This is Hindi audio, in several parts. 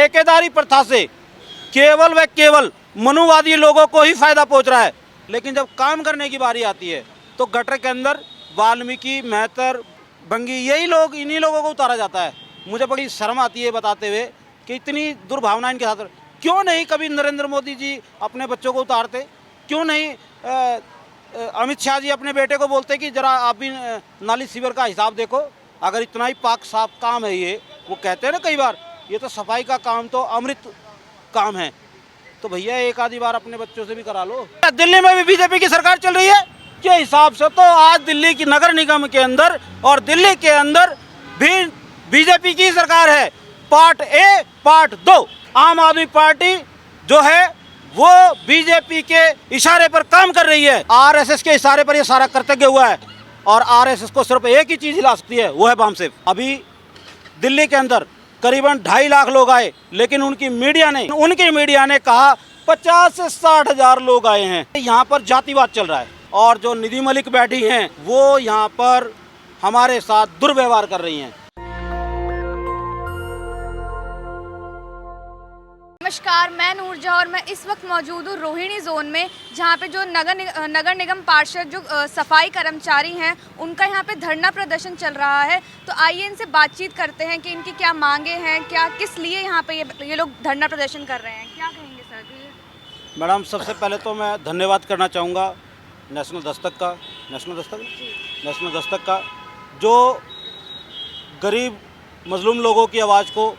ठेकेदारी प्रथा से केवल व केवल मनुवादी लोगों को ही फायदा पहुंच रहा है, लेकिन जब काम करने की बारी आती है तो गटर के अंदर वाल्मीकि, मेहतर, बंगी, यही लोग, इन्हीं लोगों को उतारा जाता है। मुझे बड़ी शर्म आती है बताते हुए कि इतनी दुर्भावना इनके साथ। क्यों नहीं कभी नरेंद्र मोदी जी अपने बच्चों को उतारते? क्यों नहीं अमित शाह जी अपने बेटे को बोलते कि जरा आप भी नाली सीवर का हिसाब देखो? अगर इतना ही पाक साफ काम है ये, वो कहते हैं ना कई बार, ये तो सफाई का काम तो अमृत काम है, तो भैया एक आधी बार अपने बच्चों से भी करा लो। दिल्ली में भी बीजेपी की सरकार चल रही है के हिसाब से तो आज दिल्ली की नगर निगम के अंदर और दिल्ली के अंदर भी बीजेपी की सरकार है। Part A, part 2। आम आदमी पार्टी जो है वो बीजेपी के इशारे पर काम कर रही है, आरएसएस के इशारे पर ये सारा कर्तव्य हुआ है, और आरएसएस को सिर्फ एक ही चीज हिला सकती है, वो है बम सेफ। अभी दिल्ली के अंदर करीबन 2.5 लाख लोग आए, लेकिन उनकी मीडिया ने कहा 50 से 60 हजार लोग आए हैं। यहाँ पर जातिवाद चल रहा है, और जो निधि मलिक बैठी हैं वो यहाँ पर हमारे साथ दुर्व्यवहार कर रही हैं। नमस्कार, मैं नूरजहाँ और मैं इस वक्त मौजूद हूँ रोहिणी जोन में, जहाँ पे जो नगर निगम पार्षद जो सफाई कर्मचारी हैं उनका यहाँ पे धरना प्रदर्शन चल रहा है। तो आइए इनसे बातचीत करते हैं कि इनकी क्या मांगे हैं, क्या किस लिए यहाँ पे ये लोग धरना प्रदर्शन कर रहे हैं। क्या कहेंगे सर जी? मैडम, सबसे पहले तो मैं धन्यवाद करना चाहूँगा नेशनल दस्तक का, जो गरीब मजलूम लोगों की आवाज़ को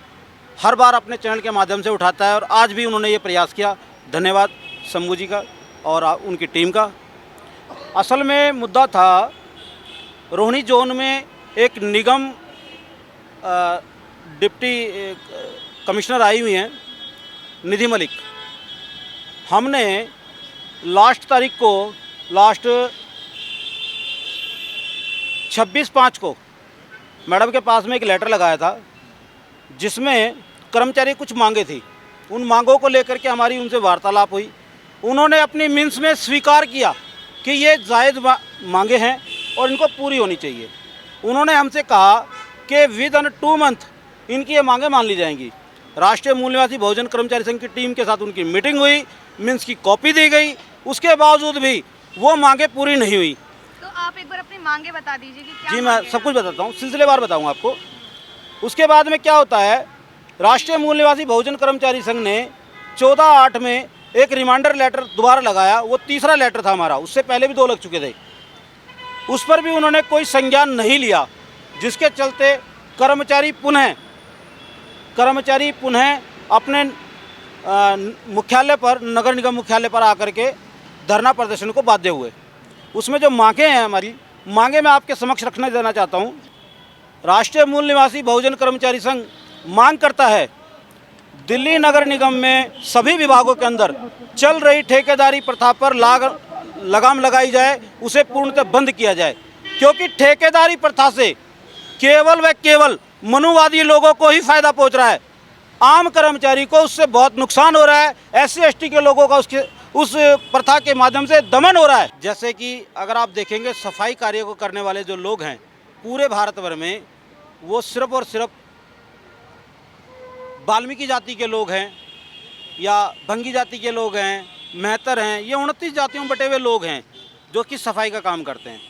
हर बार अपने चैनल के माध्यम से उठाता है, और आज भी उन्होंने ये प्रयास किया। धन्यवाद शंभू जी का और उनकी टीम का। असल में मुद्दा था, रोहिणी जोन में एक निगम डिप्टी कमिश्नर आई हुई हैं निधि मलिक। हमने लास्ट 26/5 को मैडम के पास में एक लेटर लगाया था, जिसमें कर्मचारी कुछ मांगे थी। उन मांगों को लेकर के हमारी उनसे वार्तालाप हुई। उन्होंने अपनी मिन्स में स्वीकार किया कि ये जायज़ मांगे हैं और इनको पूरी होनी चाहिए। उन्होंने हमसे कहा कि विद इन 2 मंथ इनकी ये मांगे मान ली जाएंगी। राष्ट्रीय मूल निवासी बहुजन कर्मचारी संघ की टीम के साथ उनकी मीटिंग हुई, मिन्स की कॉपी दी गई, उसके बावजूद भी वो मांगे पूरी नहीं हुई। तो आप एक बार अपनी मांगे बता दीजिए कि क्या? जी, मैं सब कुछ बताता हूँ, सिलसिलेवार बताऊँगा आपको। उसके बाद में क्या होता है, राष्ट्रीय मूल निवासी बहुजन कर्मचारी संघ ने 14/8 में एक रिमाइंडर लेटर दोबारा लगाया। वो तीसरा लेटर था हमारा, उससे पहले भी 2 लग चुके थे। उस पर भी उन्होंने कोई संज्ञान नहीं लिया, जिसके चलते कर्मचारी पुनः अपने मुख्यालय पर, नगर निगम मुख्यालय पर आकर के धरना प्रदर्शन को बाध्य हुए। उसमें जो मांगे हैं, हमारी मांगे मैं आपके समक्ष रखने देना चाहता हूँ। राष्ट्रीय मूल निवासी बहुजन कर्मचारी संघ मांग करता है, दिल्ली नगर निगम में सभी विभागों के अंदर चल रही ठेकेदारी प्रथा पर लगाम लगाई जाए, उसे पूर्णतः बंद किया जाए, क्योंकि ठेकेदारी प्रथा से केवल व केवल मनुवादी लोगों को ही फायदा पहुंच रहा है। आम कर्मचारी को उससे बहुत नुकसान हो रहा है। SC ST के लोगों का उस प्रथा के माध्यम से दमन हो रहा है। जैसे कि अगर आप देखेंगे, सफाई कार्य को करने वाले जो लोग हैं पूरे भारतभर में, वो सिर्फ और सिर्फ वाल्मीकि जाति के लोग हैं या भंगी जाति के लोग हैं, मेहतर हैं। ये 29 जातियों में बटे हुए लोग हैं जो कि सफाई का काम करते हैं।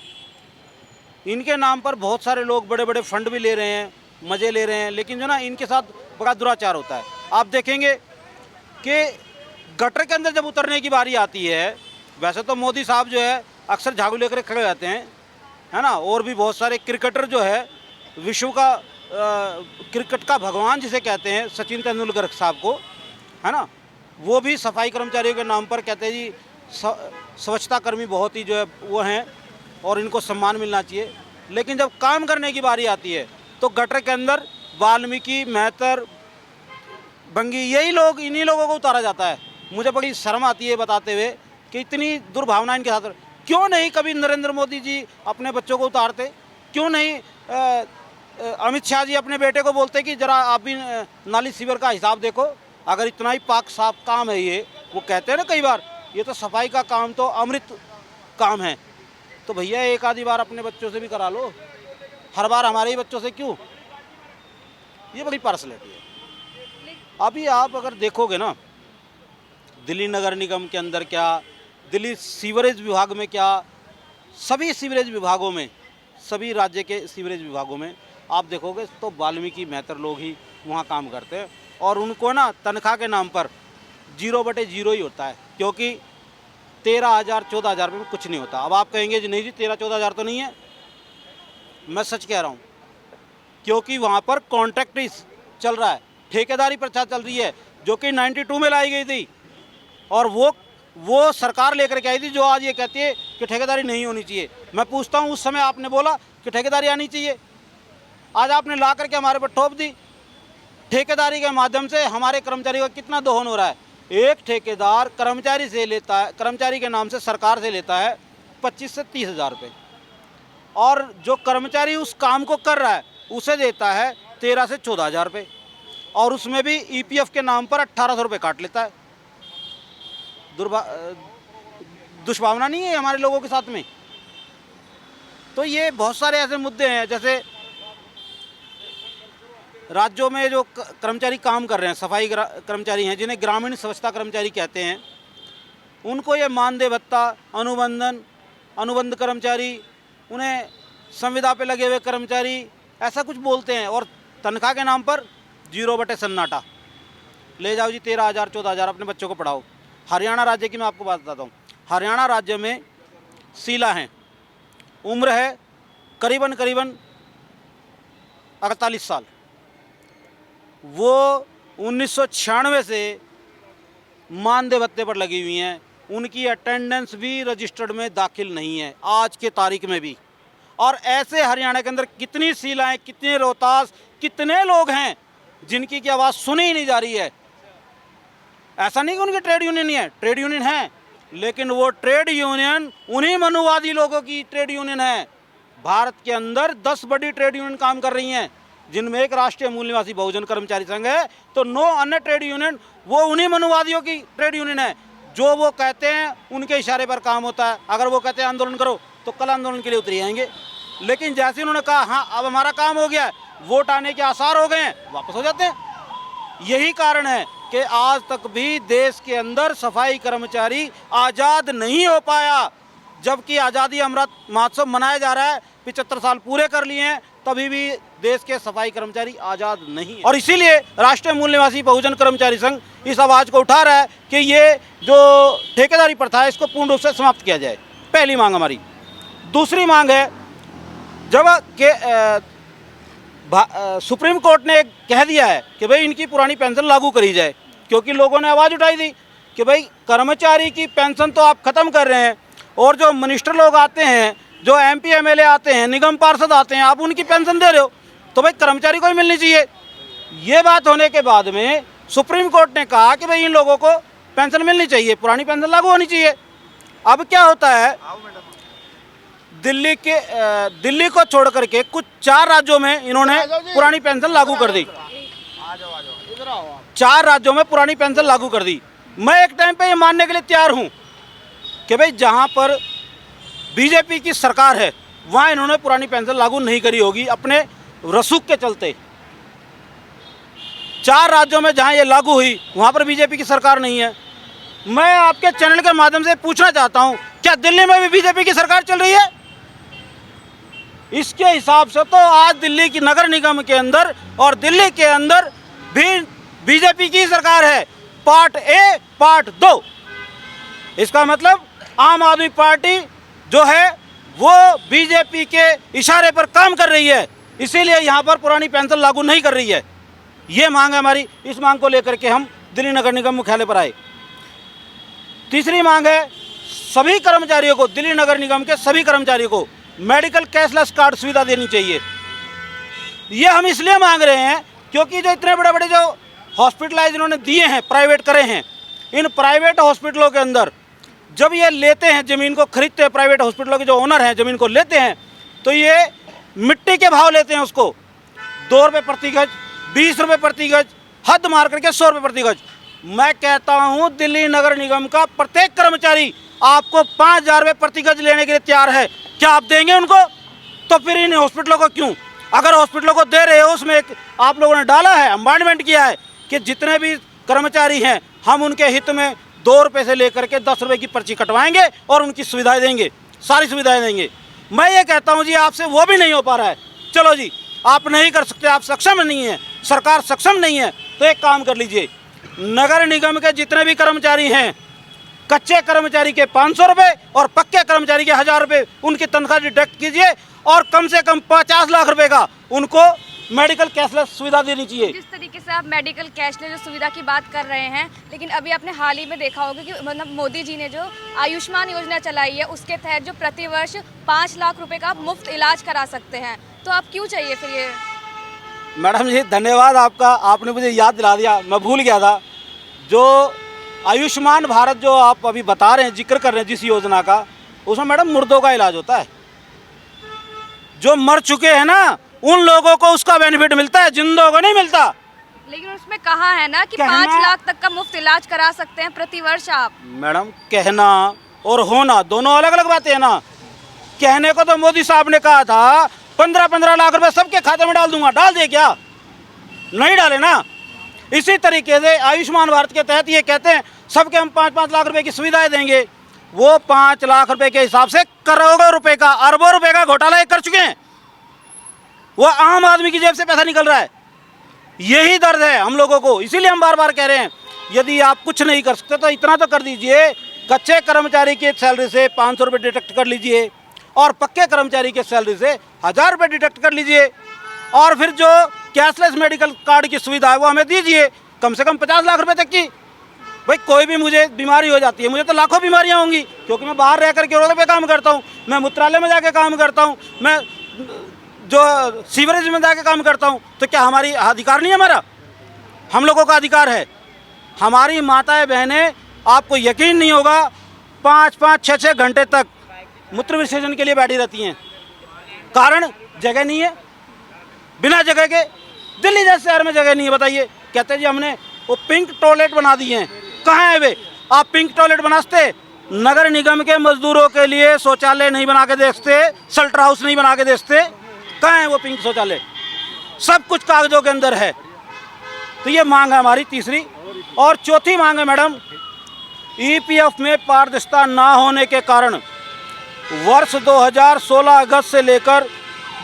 इनके नाम पर बहुत सारे लोग बड़े बड़े फंड भी ले रहे हैं, मज़े ले रहे हैं, लेकिन जो ना इनके साथ बड़ा दुराचार होता है। आप देखेंगे कि गटर के अंदर जब उतरने की बारी आती है, वैसे तो मोदी साहब जो है अक्सर झाड़ू लेकर खड़े रहते हैं, है ना, और भी बहुत सारे क्रिकेटर जो है, विश्व का क्रिकेट का भगवान जिसे कहते हैं, सचिन तेंदुलकर साहब को, है ना, वो भी सफाई कर्मचारियों के नाम पर कहते हैं जी स्वच्छता कर्मी बहुत ही जो है वो हैं और इनको सम्मान मिलना चाहिए। लेकिन जब काम करने की बारी आती है तो गटर के अंदर वाल्मीकि, मेहतर, बंगी, यही लोग, इन्हीं लोगों को उतारा जाता है। मुझे बड़ी शर्म आती है बताते हुए कि इतनी दुर्भावना इनके साथ। क्यों नहीं कभी नरेंद्र मोदी जी अपने बच्चों को उतारते? क्यों नहीं अमित शाह जी अपने बेटे को बोलते कि जरा आप भी नाली सीवर का हिसाब देखो? अगर इतना ही पाक साफ काम है ये, वो कहते हैं ना कई बार, ये तो सफाई का काम तो अमृत काम है, तो भैया एक आधी बार अपने बच्चों से भी करा लो। हर बार हमारे ही बच्चों से क्यों? ये बड़ी पार्शलिटी है। अभी आप अगर देखोगे ना, दिल्ली नगर निगम के अंदर क्या, दिल्ली सीवरेज विभाग में क्या, सभी सीवरेज विभागों में, सभी राज्य के सीवरेज विभागों में आप देखोगे तो वाल्मीकि मेहतर लोग ही वहाँ काम करते हैं। और उनको ना तनख्वाह के नाम पर 0/0 ही होता है, क्योंकि 13,000 14,000 रुपये में कुछ नहीं होता। अब आप कहेंगे जी नहीं जी 13-14 तो नहीं है, मैं सच कह रहा हूँ, क्योंकि वहाँ पर कॉन्ट्रैक्ट चल रहा है, ठेकेदारी प्रथा चल रही है, जो कि 92 में लाई गई थी। और वो सरकार लेकर के आई थी जो आज ये कहती है कि ठेकेदारी नहीं होनी चाहिए। मैं पूछता हूँ, उस समय आपने बोला कि ठेकेदारी आनी चाहिए, आज आपने ला करके हमारे पर ठोप दी। ठेकेदारी के माध्यम से हमारे कर्मचारियों का कितना दोहन हो रहा है। एक ठेकेदार कर्मचारी से लेता है, कर्मचारी के नाम से सरकार से लेता है 25 से 30 हज़ार रुपये, और जो कर्मचारी उस काम को कर रहा है उसे देता है 13 से 14 हज़ार रुपये, और उसमें भी EPF के नाम पर 1800 रुपये काट लेता है। दुष्भावना नहीं है हमारे लोगों के साथ में। तो ये बहुत सारे ऐसे मुद्दे हैं, जैसे राज्यों में जो कर्मचारी काम कर रहे हैं, सफाई कर्मचारी हैं, जिन्हें ग्रामीण स्वच्छता कर्मचारी कहते हैं, उनको ये मानदेय भत्ता, अनुबंध कर्मचारी, उन्हें संविदा पे लगे हुए कर्मचारी, ऐसा कुछ बोलते हैं। और तनख्वाह के नाम पर 0/सन्नाटा, ले जाओ जी 13,000 14,000 अपने बच्चों को पढ़ाओ। हरियाणा राज्य की मैं आपको बात बताता हूँ। हरियाणा राज्य में शीला हैं, उम्र है करीबन 48 साल, वो 1996 से मानदेय भत्ते पर लगी हुई हैं। उनकी अटेंडेंस भी रजिस्टर्ड में दाखिल नहीं है आज के तारीख में भी। और ऐसे हरियाणा के अंदर कितनी शीलाएँ, कितने रोहतास, कितने लोग हैं जिनकी की आवाज़ सुनी ही नहीं जा रही है। ऐसा नहीं कि उनकी ट्रेड यूनियन नहीं है, ट्रेड यूनियन है, लेकिन वो ट्रेड यूनियन उन्हीं मनुवादी लोगों की ट्रेड यूनियन है। भारत के अंदर 10 बड़ी ट्रेड यूनियन काम कर रही हैं, जिनमें एक राष्ट्रीय मूल निवासी बहुजन कर्मचारी संघ है, तो 9 अन्य ट्रेड यूनियन वो उन्हीं मनुवादियों की ट्रेड यूनियन है। जो वो कहते हैं उनके इशारे पर काम होता है। अगर वो कहते हैं आंदोलन करो तो कल आंदोलन के लिए उतरी आएंगे, लेकिन जैसे उन्होंने कहा हाँ अब हमारा काम हो गया है, वोट आने के आसार हो गए हैं, वापस हो जाते हैं। यही कारण है कि आज तक भी देश के अंदर सफाई कर्मचारी आज़ाद नहीं हो पाया, जबकि आज़ादी अमृत महोत्सव मनाया जा रहा है, 75 साल पूरे कर लिए हैं, तभी भी देश के सफाई कर्मचारी आज़ाद नहीं है। और इसीलिए राष्ट्रीय मूल निवासी बहुजन कर्मचारी संघ इस आवाज़ को उठा रहा है कि ये जो ठेकेदारी प्रथा है इसको पूर्ण रूप से समाप्त किया जाए, पहली मांग हमारी। दूसरी मांग है, जब सुप्रीम कोर्ट ने कह दिया है कि भाई इनकी पुरानी पेंशन लागू करी जाए, क्योंकि लोगों ने आवाज़ उठाई थी कि भाई कर्मचारी की पेंशन तो आप ख़त्म कर रहे हैं, और जो मिनिस्टर लोग आते हैं, जो MP MLA आते हैं, निगम पार्षद आते हैं, आप उनकी पेंशन दे रहे हो, तो भाई कर्मचारी को ही मिलनी चाहिए। ये बात होने के बाद में सुप्रीम कोर्ट ने कहा कि भाई इन लोगों को पेंशन मिलनी चाहिए, पुरानी पेंशन लागू होनी चाहिए। अब क्या होता है, दिल्ली को छोड़ करके कुछ 4 राज्यों में इन्होंने पुरानी पेंशन लागू कर दी। 4 राज्यों में पुरानी पेंशन लागू कर दी। मैं एक टाइम पे ये मानने के लिए तैयार हूँ कि भाई जहाँ पर BJP की सरकार है वहाँ इन्होंने पुरानी पेंशन लागू नहीं करी होगी अपने रसूख के चलते। 4 राज्यों में जहाँ ये लागू हुई वहाँ पर BJP की सरकार नहीं है। मैं आपके चैनल के माध्यम से पूछना चाहता हूँ, क्या दिल्ली में भी BJP की सरकार चल रही है? इसके हिसाब से तो आज दिल्ली की नगर निगम के अंदर और दिल्ली के अंदर भी BJP की सरकार है, पार्ट A पार्ट 2। इसका मतलब आम आदमी पार्टी जो है वो BJP के इशारे पर काम कर रही है, इसीलिए यहाँ पर पुरानी पेंशन लागू नहीं कर रही है। ये मांग है हमारी। इस मांग को लेकर के हम दिल्ली नगर निगम मुख्यालय पर आए। तीसरी मांग है, सभी कर्मचारियों को, दिल्ली नगर निगम के सभी कर्मचारियों को मेडिकल कैशलेस कार्ड सुविधा देनी चाहिए। ये हम इसलिए मांग रहे हैं क्योंकि जो इतने बड़े बड़े जो हॉस्पिटलाइज इन्होंने दिए हैं, प्राइवेट करे हैं, इन प्राइवेट हॉस्पिटलों के अंदर जब ये लेते हैं, ज़मीन को खरीदते हैं, प्राइवेट हॉस्पिटलों के जो ओनर हैं ज़मीन को लेते हैं, तो ये मिट्टी के भाव लेते हैं उसको। 2 रुपये प्रति गज, 20 रुपये प्रति गज, हद मार करके 100 रुपये प्रति गज। मैं कहता हूँ दिल्ली नगर निगम का प्रत्येक कर्मचारी आपको 5,000 रुपये प्रति गज लेने के लिए तैयार है। क्या आप देंगे उनको? तो फिर इन हॉस्पिटलों को क्यों, अगर हॉस्पिटलों को दे रहे हो, उसमें एक आप लोगों ने डाला है, अमेंडमेंट किया है कि जितने भी कर्मचारी हैं हम उनके हित में 2 रुपये से लेकर के 10 रुपये की पर्ची कटवाएंगे और उनकी सुविधाएं देंगे, सारी सुविधाएं देंगे। मैं ये कहता हूँ जी आपसे वो भी नहीं हो पा रहा है, चलो जी आप नहीं कर सकते, आप सक्षम नहीं हैं, सरकार सक्षम नहीं है, तो एक काम कर लीजिए, नगर निगम के जितने भी कर्मचारी हैं, कच्चे कर्मचारी के 500 रुपये और पक्के कर्मचारी के 1000 रुपये उनकी तनख्वाह डिडक्ट कीजिए और कम से कम 50 लाख रुपए का उनको मेडिकल कैशलेस सुविधा देनी चाहिए। जिस तरीके से आप मेडिकल कैशलेस जो सुविधा की बात कर रहे हैं, लेकिन अभी आपने हाल ही में देखा होगा कि मतलब मोदी जी ने जो आयुष्मान योजना चलाई है उसके तहत जो प्रतिवर्ष 5 लाख रुपए का मुफ्त इलाज करा सकते हैं, तो आप क्यों चाहिए फिर ये? मैडम जी धन्यवाद आपका, आपने मुझे याद दिला दिया, मैं भूल गया था। जो आयुष्मान भारत जो आप अभी बता रहे हैं, जिक्र कर रहे हैं जिस योजना का, उसमें मैडम मुर्दों का इलाज होता है। जो मर चुके हैं ना उन लोगों को उसका बेनिफिट मिलता है, जिंदों को नहीं मिलता। लेकिन उसमें कहा है ना कि 5 लाख तक का मुफ्त इलाज करा सकते हैं प्रतिवर्ष आप। मैडम कहना और होना दोनों अलग अलग बातें हैं ना। कहने को तो मोदी साहब ने कहा था 15-15 लाख रुपए सबके खाते में डाल दूंगा, डाल दिए क्या? नहीं डाले ना। इसी तरीके से आयुष्मान भारत के तहत ये कहते हैं सबके हम 5-5 लाख रुपए की सुविधाएं देंगे। वो 5 लाख रुपए के हिसाब से करोड़ों रुपए का, अरबों रुपए का घोटाला कर चुके हैं। वो आम आदमी की जेब से पैसा निकल रहा है। यही दर्द है हम लोगों को, इसीलिए हम बार बार कह रहे हैं यदि आप कुछ नहीं कर सकते तो इतना तो कर दीजिए, कच्चे कर्मचारी की सैलरी से 500 रुपये डिडक्ट कर लीजिए और पक्के कर्मचारी के सैलरी से 1000 रुपये डिडक्ट कर लीजिए और फिर जो कैशलेस मेडिकल कार्ड की सुविधा है वो हमें दीजिए, कम से कम 50 लाख रुपए तक की। भाई कोई भी मुझे बीमारी हो जाती है, मुझे तो लाखों बीमारियां होंगी क्योंकि मैं बाहर रह करके रोड पे काम करता हूँ, मैं मूत्रालय में जाके काम करता हूँ, मैं जो सीवरेज में जाके काम करता हूँ, तो क्या हमारी अधिकार नहीं है? हमारा हम लोगों का अधिकार है। हमारी माताएं बहनें, आपको यकीन नहीं होगा, 5-5, 6-6 घंटे तक मूत्र विसर्जन के लिए बैठी रहती हैं। कारण जगह नहीं है, बिना जगह के। दिल्ली जैसे शहर में जगह नहीं है, बताइए। कहते हैं जी हमने वो पिंक टॉयलेट बना दिए हैं, कहाँ है वे? आप पिंक टॉयलेट बनाते, नगर निगम के मजदूरों के लिए शौचालय नहीं बना के देखते, शेल्टर हाउस नहीं बना के देखते, कहाँ है वो पिंक शौचालय? सब कुछ कागजों के अंदर है। तो ये मांग है हमारी तीसरी। और चौथी मांग है मैडम, ईपीएफ में पारदर्शिता ना होने के कारण वर्ष 2016 अगस्त से लेकर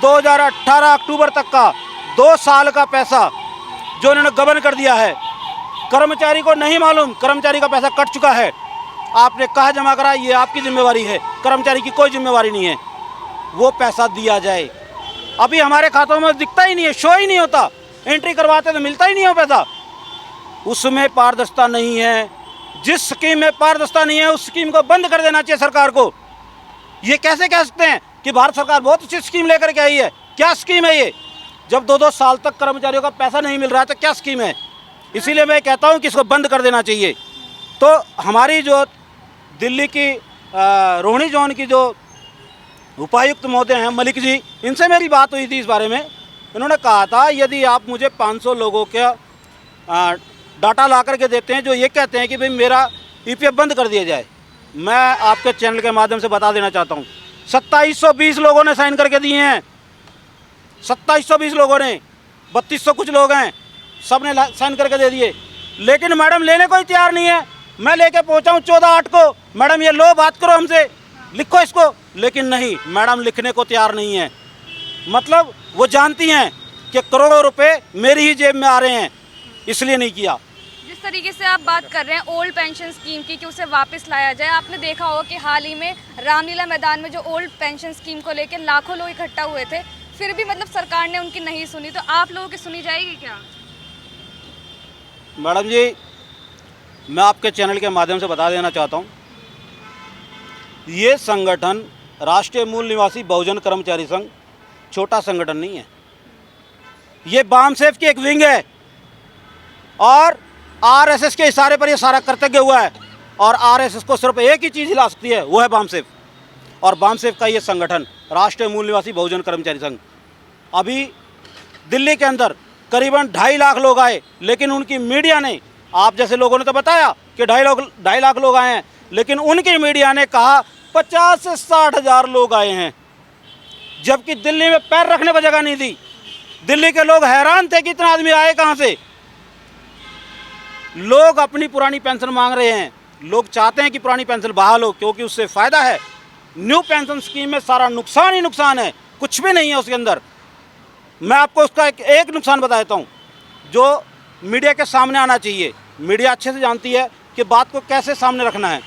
2018 अक्टूबर तक का 2 साल का पैसा जो उन्होंने गबन कर दिया है, कर्मचारी को नहीं मालूम, कर्मचारी का पैसा कट चुका है। आपने कहा जमा करा, ये आपकी जिम्मेवारी है, कर्मचारी की कोई जिम्मेवारी नहीं है। वो पैसा दिया जाए। अभी हमारे खातों में दिखता ही नहीं है, शो ही नहीं होता, एंट्री करवाते तो मिलता ही नहीं हो पैसा। उसमें पारदर्शिता नहीं है। जिस स्कीम में पारदर्शिता नहीं है उस स्कीम को बंद कर देना चाहिए सरकार को। ये कैसे कह सकते हैं कि भारत सरकार बहुत अच्छी स्कीम लेकर के आई है? क्या स्कीम है ये? जब 2-2 साल तक कर्मचारियों का पैसा नहीं मिल रहा है तो क्या स्कीम है? इसीलिए मैं कहता हूं कि इसको बंद कर देना चाहिए। तो हमारी जो दिल्ली की रोहिणी जोन की जो उपायुक्त महोदय हैं मलिक जी, इनसे मेरी बात हुई थी इस बारे में। इन्होंने कहा था यदि आप मुझे 500 लोगों का डाटा ला करके देते हैं जो ये कहते हैं कि भाई मेरा ईपीएफ बंद कर दिया जाए, मैं आपके चैनल के माध्यम से बता देना चाहता हूँ 2720 लोगों ने साइन करके दिए हैं। 2720 लोगों ने, 3200 कुछ लोग हैं, सब ने साइन करके दे दिए। लेकिन मैडम लेने को ही तैयार नहीं है। मैं लेके पहुंचा हूँ 14/8 को, मैडम ये लो बात करो हमसे, लिखो इसको, लेकिन नहीं, मैडम लिखने को तैयार नहीं है। मतलब वो जानती हैं कि करोड़ों रुपए मेरी ही जेब में आ रहे हैं, इसलिए नहीं किया। जिस तरीके से आप बात कर रहे हैं ओल्ड पेंशन स्कीम की कि उसे वापस लाया जाए, आपने देखा होगा कि हाल ही में रामलीला मैदान में जो ओल्ड पेंशन स्कीम को लेकर लाखों लोग इकट्ठा हुए थे, फिर भी मतलब सरकार ने उनकी नहीं सुनी, तो आप लोगों की सुनी जाएगी क्या? मैडम जी, मैं आपके चैनल के माध्यम से बता देना चाहता हूँ, ये संगठन राष्ट्रीय मूल निवासी बहुजन कर्मचारी संघ छोटा संगठन नहीं है। ये बामसेफ की एक विंग है और आरएसएस के इशारे पर ये सारा कर्तव्य हुआ है। और आरएसएस को सिर्फ एक ही चीज़ हिला सकती है, वो है बामसेफ। और बामसेफ का ये संगठन राष्ट्रीय मूल निवासी बहुजन कर्मचारी संघ, अभी दिल्ली के अंदर करीबन 2.5 लाख लोग आए, लेकिन उनकी मीडिया ने, आप जैसे लोगों ने तो बताया कि 2.5 लाख लोग आए हैं, लेकिन उनकी मीडिया ने कहा 50 से 60 हज़ार लोग आए हैं, जबकि दिल्ली में पैर रखने पर जगह नहीं थी। दिल्ली के लोग हैरान थे कि इतना आदमी आए कहाँ से। लोग अपनी पुरानी पेंशन मांग रहे हैं, लोग चाहते हैं कि पुरानी पेंशन बहाल हो, क्योंकि उससे फ़ायदा है। न्यू पेंशन स्कीम में सारा नुकसान ही नुकसान है, कुछ भी नहीं है उसके अंदर। मैं आपको उसका एक नुकसान बता देता हूँ, जो मीडिया के सामने आना चाहिए। मीडिया अच्छे से जानती है कि बात को कैसे सामने रखना है।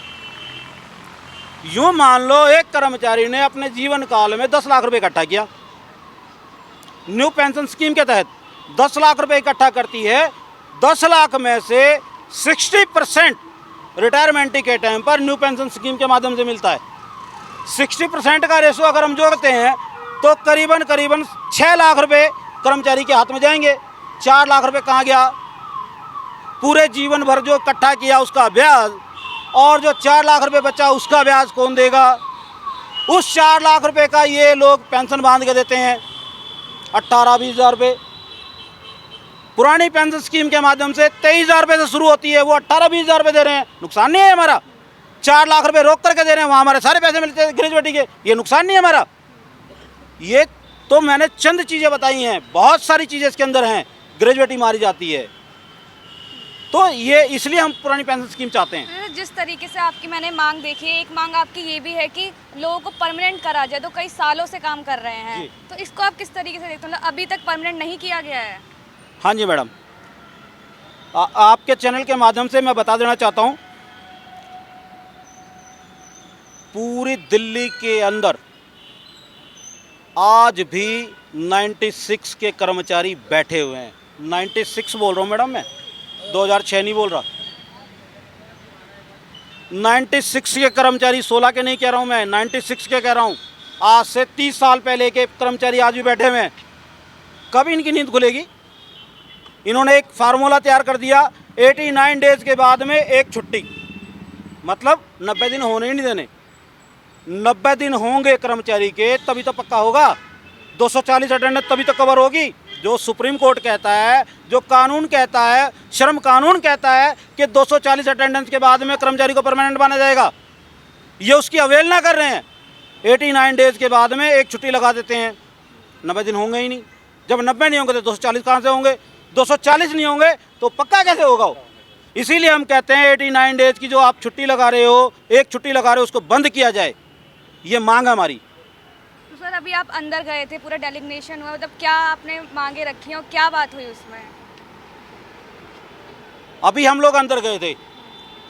यूँ मान लो एक कर्मचारी ने अपने जीवन काल में 10 लाख रुपए इकट्ठा किया, न्यू पेंशन स्कीम के तहत 10 लाख रुपए इकट्ठा करती है। 10 लाख में से 60% रिटायरमेंट के टाइम पर न्यू पेंशन स्कीम के माध्यम से मिलता है। 60% का रेशो अगर हम जोड़ते हैं तो करीबन 6 लाख रुपए कर्मचारी के हाथ में जाएंगे। 4 लाख रुपए कहाँ गया? पूरे जीवन भर जो इकट्ठा किया उसका ब्याज, और जो 4 लाख रुपए बचा उसका ब्याज कौन देगा? उस 4 लाख रुपए का ये लोग पेंशन बांध के देते हैं 18-20 हज़ार रुपये। पुरानी पेंशन स्कीम के माध्यम से 23 हज़ार रुपये से शुरू होती है, वो 18-20 हज़ार रुपये दे रहे हैं। नुकसान नहीं है हमारा? 4 लाख रुपए रोक करके दे रहे हैं, वहाँ हमारे सारे पैसे मिलते हैं ग्रेजुएटी के, ये नुकसान नहीं है हमारा? ये तो मैंने चंद चीज़ें बताई हैं, बहुत सारी चीज़ें इसके अंदर हैं। ग्रेजुएटी मारी जाती है, तो ये इसलिए हम पुरानी पेंशन स्कीम चाहते हैं। जिस तरीके से आपकी मैंने मांग देखी है, एक मांग आपकी ये भी है कि लोगों को परमानेंट करा जाए, तो कई सालों से काम कर रहे हैं, तो इसको आप किस तरीके से देखते हैं? अभी तक परमानेंट नहीं किया गया है। हाँ जी मैडम, आपके चैनल के माध्यम से मैं बता देना चाहता हूँ, पूरी दिल्ली के अंदर आज भी 96 के कर्मचारी बैठे हुए हैं। 96 बोल रहा हूँ मैडम, मैं 2006 नहीं बोल रहा। 96 के कर्मचारी, 16 के नहीं कह रहा हूँ मैं, 96 के कह रहा हूँ। आज से 30 साल पहले के कर्मचारी आज भी बैठे हुए हैं। कब इनकी नींद खुलेगी? इन्होंने एक फार्मूला तैयार कर दिया, 89 डेज के बाद में एक छुट्टी, मतलब 90 दिन होने ही नहीं देने। 90 दिन होंगे कर्मचारी के तभी तो पक्का होगा। 240 अटेंडेंस तभी तो कवर होगी। जो सुप्रीम कोर्ट कहता है, जो कानून कहता है, श्रम कानून कहता है कि 240 अटेंडेंस के बाद में कर्मचारी को परमानेंट माना जाएगा, ये उसकी अवहेलना कर रहे हैं। 89 डेज के बाद में एक छुट्टी लगा देते हैं, 90 दिन होंगे ही नहीं। जब 90 नहीं होंगे तो 240 कहाँ से होंगे? 240 नहीं होंगे तो पक्का कैसे होगा वो? इसीलिए हम कहते हैं 89 डेज की जो आप छुट्टी लगा रहे हो, एक छुट्टी लगा रहे हो, उसको बंद किया जाए, ये मांग है हमारी। तो सर अभी आप अंदर गए थे, पूरा डेलिग्नेशन हुआ, मतलब क्या आपने मांगे रखी हैं और क्या बात हुई उसमें? अभी हम लोग अंदर गए थे,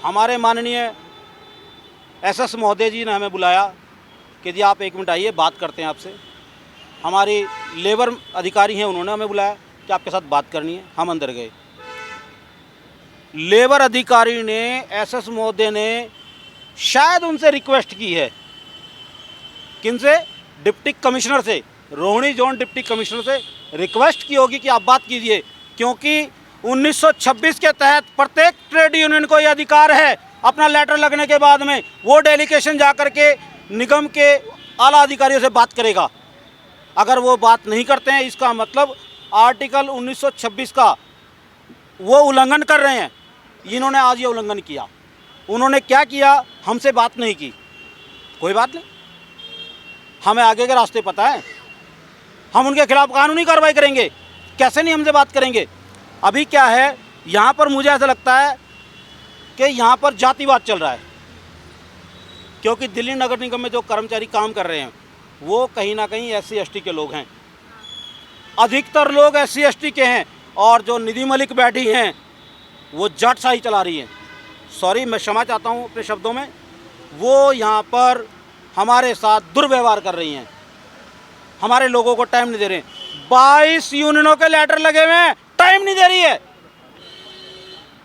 हमारे माननीय एसएस महोदय जी ने हमें बुलाया कि जी आप 1 मिनट आइए, बात करते हैं आपसे। हमारी लेबर अधिकारी हैं, उन्होंने हमें बुलाया कि आपके साथ बात करनी है। हम अंदर गए, लेबर अधिकारी ने, एसएस महोदय ने शायद उनसे रिक्वेस्ट की है। किनसे? डिप्टी कमिश्नर से, रोहिणी जोन डिप्टी कमिश्नर से रिक्वेस्ट की होगी कि आप बात कीजिए, क्योंकि 1926 के तहत प्रत्येक ट्रेड यूनियन को यह अधिकार है अपना लेटर लगने के बाद में वो डेलीगेशन जा कर के निगम के आला अधिकारियों से बात करेगा। अगर वो बात नहीं करते हैं, इसका मतलब आर्टिकल 1926 का वो उल्लंघन कर रहे हैं। इन्होंने आज ये उल्लंघन किया। उन्होंने क्या किया? हमसे बात नहीं की। कोई बात नहीं, हमें आगे के रास्ते पता है, हम उनके खिलाफ कानूनी कार्रवाई करेंगे। कैसे नहीं हमसे बात करेंगे? अभी क्या है, यहाँ पर मुझे ऐसा लगता है कि यहाँ पर जातिवाद चल रहा है, क्योंकि दिल्ली नगर निगम में जो कर्मचारी काम कर रहे हैं वो कहीं ना कहीं SC/ST के लोग हैं, अधिकतर लोग SC/ST के हैं, और जो निधि मलिक बैठी हैं वो जाटशाही चला रही हैं। सॉरी, मैं क्षमा चाहता हूँ अपने शब्दों में, वो यहाँ पर हमारे साथ दुर्व्यवहार कर रही हैं, हमारे लोगों को टाइम नहीं दे रहे हैं। 22 यूनियनों के लेटर लगे हुए हैं, टाइम नहीं दे रही है,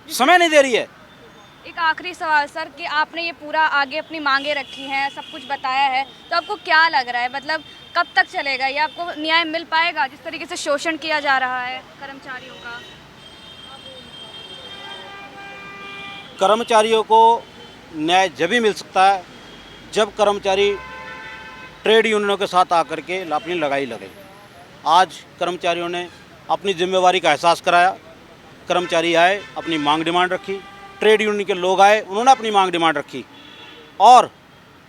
समय नहीं दे रही है। एक आखिरी सवाल सर, कि आपने ये पूरा आगे अपनी मांगे रखी हैं, सब कुछ बताया है, तो आपको क्या लग रहा है, मतलब कब तक चलेगा ये? आपको न्याय मिल पाएगा? जिस तरीके से शोषण किया जा रहा है कर्मचारियों का। कर्मचारियों को न्याय जब भी मिल सकता है जब कर्मचारी ट्रेड यूनियनों के साथ आकर के अपनी लगाई लगे। आज कर्मचारियों ने अपनी जिम्मेवारी का एहसास कराया, कर्मचारी आए, अपनी मांग डिमांड रखी, ट्रेड यूनियन के लोग आए, उन्होंने अपनी मांग डिमांड रखी, और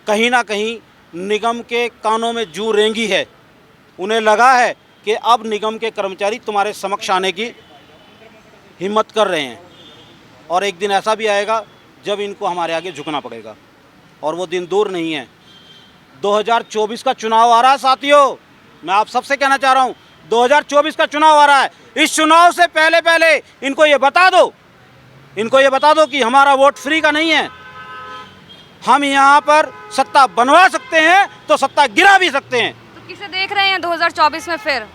कहीं ना कहीं निगम के कानों में जू रेंगी है। उन्हें लगा है कि अब निगम के कर्मचारी तुम्हारे समक्ष आने की हिम्मत कर रहे हैं। और एक दिन ऐसा भी आएगा जब इनको हमारे आगे झुकना पड़ेगा, और वो दिन दूर नहीं है। 2024 का चुनाव आ रहा है साथियों, मैं आप सबसे कहना चाह रहा हूँ 2024 का चुनाव आ रहा है। इस चुनाव से पहले पहले इनको ये बता दो कि हमारा वोट फ्री का नहीं है। हम यहाँ पर सत्ता बनवा सकते हैं तो सत्ता गिरा भी सकते हैं। तो किसे देख रहे हैं 2024 में फिर?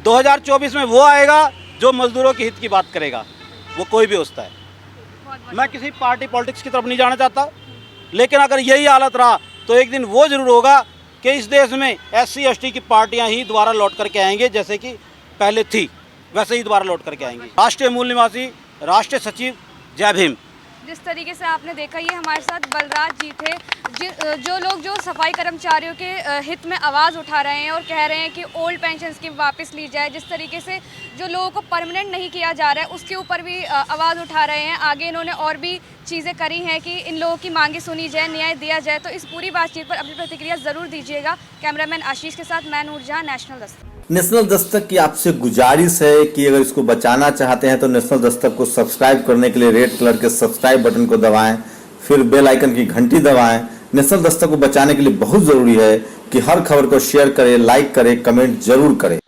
2024 में वो आएगा जो मजदूरों के हित की बात करेगा, वो कोई भी होता है। मैं किसी पार्टी पॉलिटिक्स की तरफ नहीं जाना चाहता, लेकिन अगर यही हालत रहा तो एक दिन वो जरूर होगा कि इस देश में SC ST की पार्टियां ही दोबारा लौट करके आएंगे, जैसे कि पहले थी वैसे ही दोबारा लौट करके आएंगी। राष्ट्रीय मूल निवासी राष्ट्रीय सचिव, जय भीम। जिस तरीके से आपने देखा, ये हमारे साथ बलराज जी थे, जो लोग जो सफाई कर्मचारियों के हित में आवाज़ उठा रहे हैं और कह रहे हैं कि ओल्ड पेंशन स्कीम वापस ली जाए। जिस तरीके से जो लोगों को परमानेंट नहीं किया जा रहा है उसके ऊपर भी आवाज़ उठा रहे हैं। आगे इन्होंने और भी चीज़ें करी हैं कि इन लोगों की मांगे सुनी जाए, न्याय दिया जाए। तो इस पूरी बातचीत पर अपनी प्रतिक्रिया ज़रूर दीजिएगा। कैमरामैन आशीष के साथ मैं नूरजहां, नेशनल दस्तक। नेशनल दस्तक की आपसे गुजारिश है कि अगर इसको बचाना चाहते हैं तो नेशनल दस्तक को सब्सक्राइब करने के लिए रेड कलर के सब्सक्राइब बटन को दबाएं, फिर बेल आइकन की घंटी दबाएं। नेशनल दस्तक को बचाने के लिए बहुत जरूरी है कि हर खबर को शेयर करें, लाइक करें, कमेंट जरूर करें।